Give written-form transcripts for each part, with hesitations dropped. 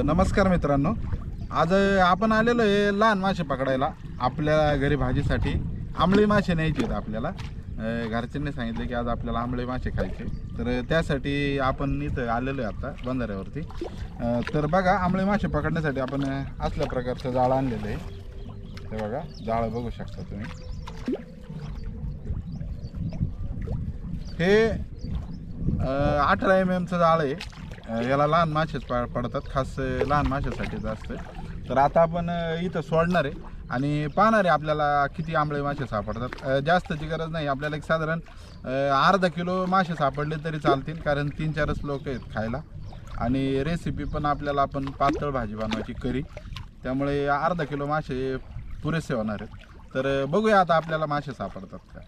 नमस्कार मित्रांनो, आज आपण आलेलो आहे लहान मासे पकडायला. आपल्या घरी भाजीसाठी आंबळे मासे न्यायचे आहेत आपल्याला. घरच्यांनी सांगितलं की आज आपल्याला आंबळे मासे खायचे, तर त्यासाठी आपण इथं आलेलो आहे आता बंधाऱ्यावरती. तर बघा, आंबळे मासे पकडण्यासाठी आपण असल्या प्रकारचं जाळं आणलेलं आहे. ते बघा, जाळं बघू शकता तुम्ही. हे 18 MM जाळं आहे. याला लहान मासेच पडतात, खास लहान माशासाठीच असतं. तर आता आपण इथं सोडणार आहे आणि पाहणार आहे आपल्याला किती आंबळे मासे सापडतात. जास्तची गरज नाही आपल्याला, एक साधारण अर्धा किलो मासे सापडले तरी चालतील, कारण 3-4च लोक आहेत खायला. आणि रेसिपी पण आपल्याला आपण पातळ भाजी बनवायची करी, त्यामुळे अर्धा किलो मासे पुरेसे होणार आहेत. तर बघूया आता आपल्याला मासे सापडतात का.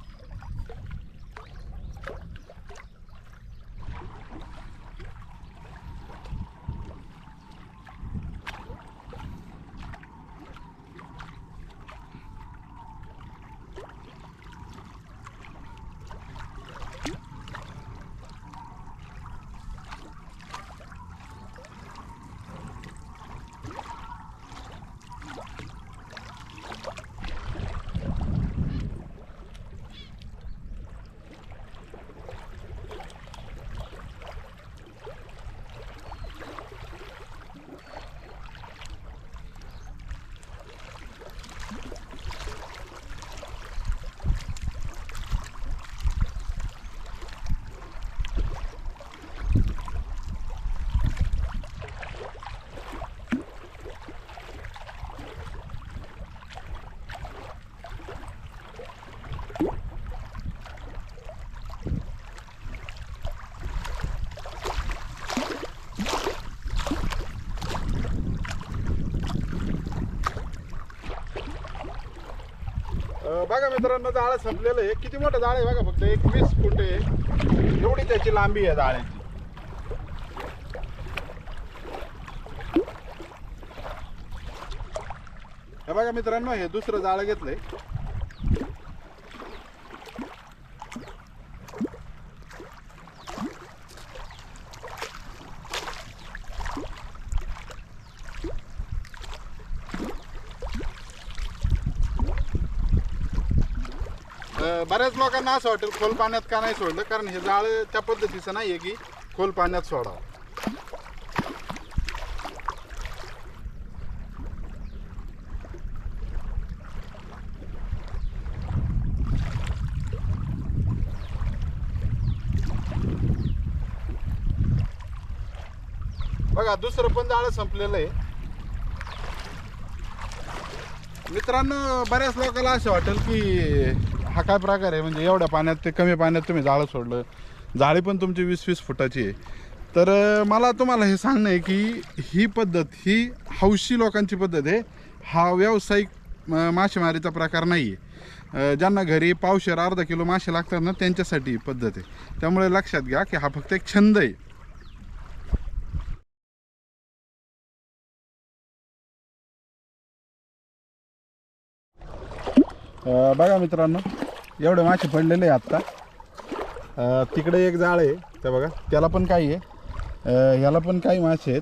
बघा मित्रांनो, जाळं संपलेलं आहे. किती मोठं जाळ आहे बघा, फक्त 20 फूट आहे एवढी त्याची लांबी आहे जाळ्याची. हे बघा मित्रांनो, हे दुसरं जाळं घेतलंय. बऱ्याच लोकांना असं वाटेल खोल पाण्यात का नाही सोडलं, कारण हे जाळं त्या पद्धतीचं नाही आहे की खोल पाण्यात सोडावं. बघा, दुसरं पण जाळं संपलेलं आहे. मित्रांनो, बऱ्याच लोकांना असं वाटेल की हा काय प्रकार आहे, म्हणजे एवढ्या पाण्यात, ते कमी पाण्यात तुम्ही जाळं सोडलं. जाळी पण तुमची 20-20 फुटाची आहे. तर मला तुम्हाला हे सांगणं आहे की ही पद्धत ही हौशी लोकांची पद्धत आहे. हा व्यावसायिक मासेमारीचा प्रकार नाही आहे. ज्यांना घरी पावशेर अर्धा किलो मासे लागतात ना, त्यांच्यासाठी ही पद्धत आहे. त्यामुळे लक्षात घ्या की हा फक्त एक छंद आहे. बघा मित्रांनो, एवढे मासे पडलेले आहे आत्ता. तिकडे एक जाळ आहे, ते बघा, त्याला पण काही आहे, याला पण काही मासे आहेत.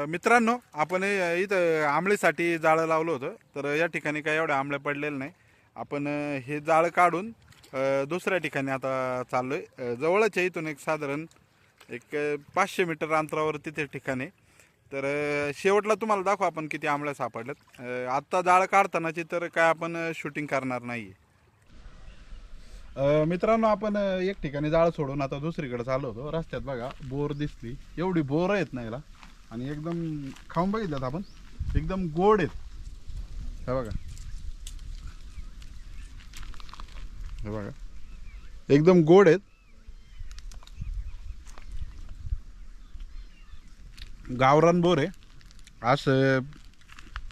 मित्रांनो, आपण इथं आंबळीसाठी जाळं लावलं होतं, तर या ठिकाणी काही एवढे आंबळे पडलेले नाही. आपण हे जाळं काढून दुसऱ्या ठिकाणी आता चाललोय. जवळच आहे इथून, एक साधारण एक 500 मीटर अंतरावर तिथे ठिकाणी. तर शेवटला तुम्हाला दाखवू आपण किती आंबळ्या सापडल्यात. आत्ता जाळं काढतानाची तर काय आपण शूटिंग करणार नाही. मित्रांनो, आपण एक ठिकाणी जाळं सोडून आता दुसरीकडे चाललो होतो. रस्त्यात बघा बोर दिसली, एवढी बोर आहेत ना याला, आणि एकदम खाऊन बघितल्यात आपण, एकदम गोड आहेत. हे बघा, हे बघा, एकदम गोड आहेत. गावरान बोर आहे. असं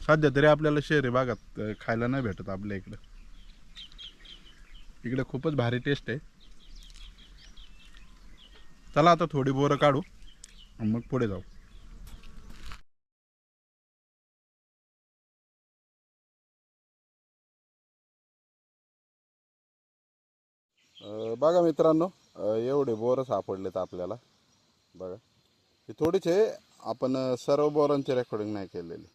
सध्या तरी आपल्याला शहरी भागात खायला नाही भेटत. आपल्या इकडं, इकडे खूपच भारी टेस्ट आहे. चला आता थोडी बोरं काढू आणि मग पुढे जाऊ. बघा मित्रांनो, एवढे बोरं सापडलेत आपल्याला. बघा, हे थोडेसे आपण सर्व बोरांची रेकॉर्डिंग नाही केलेली.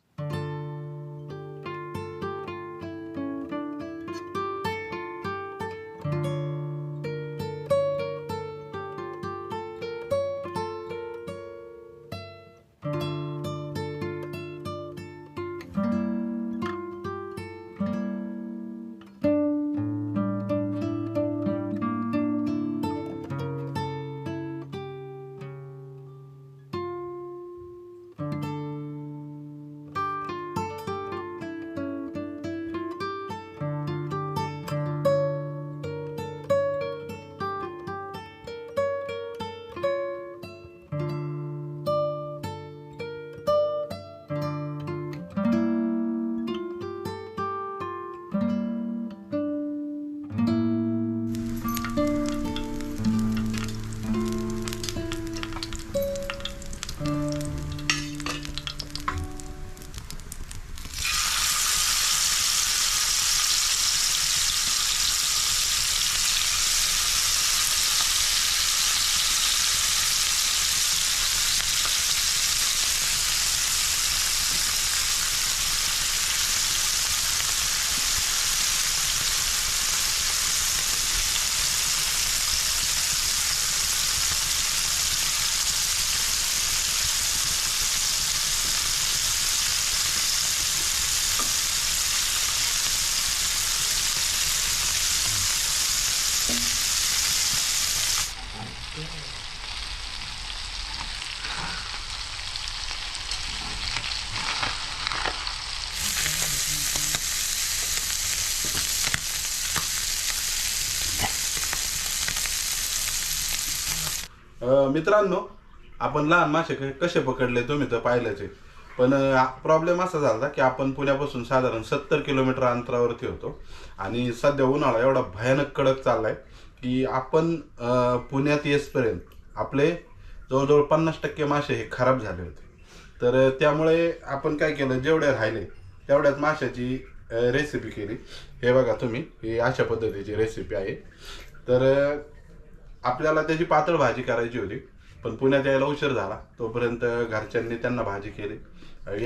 मित्रांनो, आपण लहान मासे कसे पकडले तुम्ही तर पाहिलेच आहे. पण प्रॉब्लेम असा झाला की आपण पुण्यापासून साधारण 70 किलोमीटर अंतरावरती होतो आणि सध्या उन्हाळा एवढा भयानक कडक चाललाय की आपण पुण्यात येईपर्यंत आपले जवळजवळ 50% मासे हे खराब झाले होते. तर त्यामुळे आपण काय केलं, जेवढे राहिले तेवढ्याच माशाची रेसिपी केली. हे बघा तुम्ही, ही अशा पद्धतीची रेसिपी आहे. तर आपल्याला त्याची पातळ भाजी करायची होती, पण पुण्यात यायला उशीर झाला. तोपर्यंत घरच्यांनी त्यांना भाजी केली.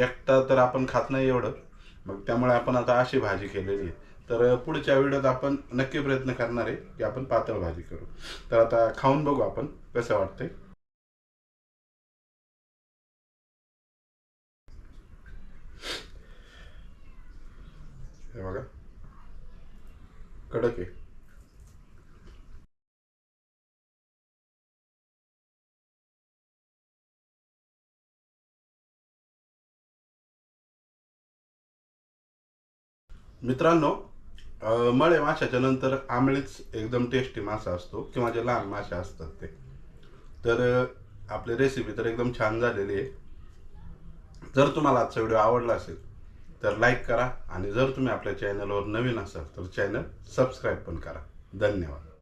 एकटा तर आपण खात नाही एवढं, मग त्यामुळे आपण आता अशी भाजी केलेली आहे. तर पुढच्या व्हिडिओत आपण नक्की प्रयत्न करणार आहे की आपण पातळ भाजी करू. तर आता खाऊन बघू आपण कसं वाटतंय. हे बघा, कडक आहे. मित्रांनो, मळे माशाच्या नंतर आंबळीच एकदम टेस्टी मासा असतो, किंवा जे लहान मासे असतात ते. तर आपली रेसिपी तर एकदम छान झालेली आहे. जर तुम्हाला आजचा व्हिडिओ आवडला असेल तर लाईक करा, आणि जर तुम्ही आपल्या चॅनलवर नवीन असाल तर चॅनल सबस्क्राईब पण करा. धन्यवाद.